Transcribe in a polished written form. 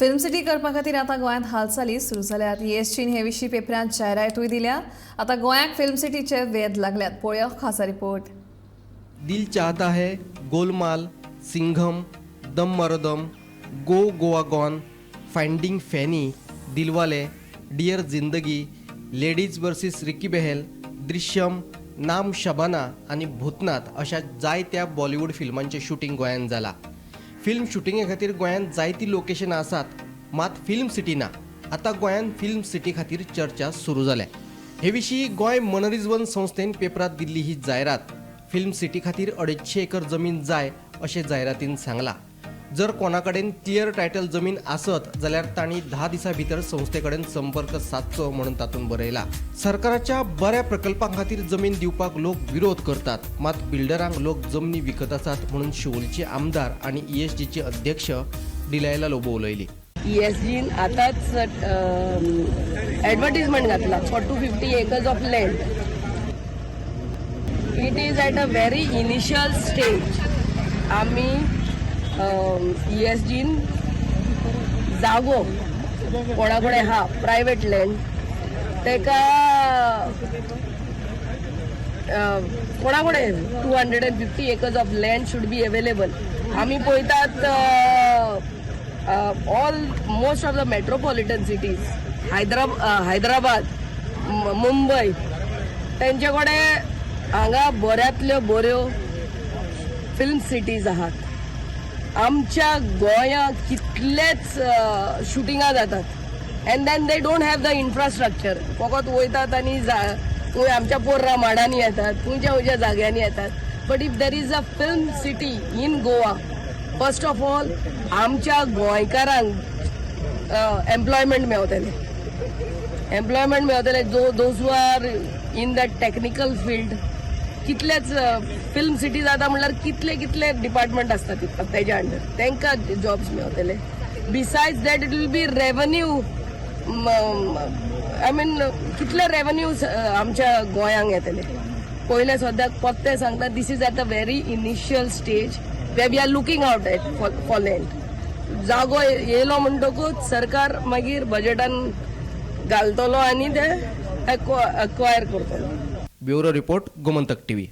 Film city करपा खातीर आतां गोंयांत हालचाली सुरू जाल्यात। ESGन हे विशीं पेपरांत जायरातूय दिल्या। आतां गोंयांत फिल्म सिटीचे वेध लागल्यात। पळोवया खासा रिपोर्ट। दिल चाहता है, Golmaal, Singham, Dum Maaro Dum, go Goa gone, finding Fanny, Dilwale, dear Zindagi, ladies versus Ricky Bahl, Drishyam, Naam Shabana आणि भूतनाथ अशा जायत्या बॉलिवूड फिल्मांचे शूटिंग गोंयांत जाला। फिल्म शुटिंगे खातीर गोंयांत जायती लोकेशनां आसात, मात फिल्म सिटी ना। आतां गोंयांत फिल्म सिटी खातीर चर्चा सुरू जाल्या। हे विशीं गोंय मनरिजवण संस्थेन पेपरांत दिल्ली ही जायरात। फिल्म सिटी खातीर 250 एकर जमीन जाय अशें जायरातीन सांगलां। जर कोणा कडेन क्लियर टायटल जमीन आसत जाल्यार तांणी 10 दिसां भितर संस्थे कडेन संपर्क सादचो म्हणून तातूंत बरयला। सरकाराच्या बऱ्या प्रकल्पां खातीर जमीन दिवपाक लोक विरोध करतात, मात बिल्डरांक लोक जमनी विकत आसात म्हणून शिवोलचे आमदार आणि ESGचे अध्यक्ष डिलायला लोबो उलयली। ESGन आताच ॲडव्हर्टिजमेंट घातला for 250 acres of land. It is at a very initial stage. आम्ही ESGन जागो कोणाकडे हा प्रायव्हेट लँड तेका कोणाकडे 250 acres of land should be available. आम्ही पळयतात all most of the metropolitan cities Hyderabad, Mumbai त्यांचे कडेन हांगा बऱ्यांतल्यो बऱ्यो फिल्म सिटीज आहात. आमच्या गोंयांत कितलेच शुटिंगा जातात and then they don't have the infrastructure. फकत वयतात आनी थंय आमच्या पोर्रा माडांनी येतात, खंयच्या जाग्यांनी येतात. But if there is a film city in Goa, first of all आमच्या गोंयकारांक एम्प्लॉयमेंट मेळटले. एम्प्लॉयमेंट मेळटले those who are in the technical field. कितलेच फिल्म सिटी जाता म्हणल्यार कितले डिपार्टमेंट असतात तेच्या अंडर, तांकां जॉब्स मेळटले. Besides that it will be revenue. I mean कितले रेवन्यू आमच्या गोंयांक येतले. पयले सद्याक पत्ते सांगता this is at a very initial stage way we are looking out at for land. जागो येयलो म्हणटकूच सरकार मागीर बजेटान घालतलो आनी ते एक्वायर करतलो. Bureau report, Gomantak TV।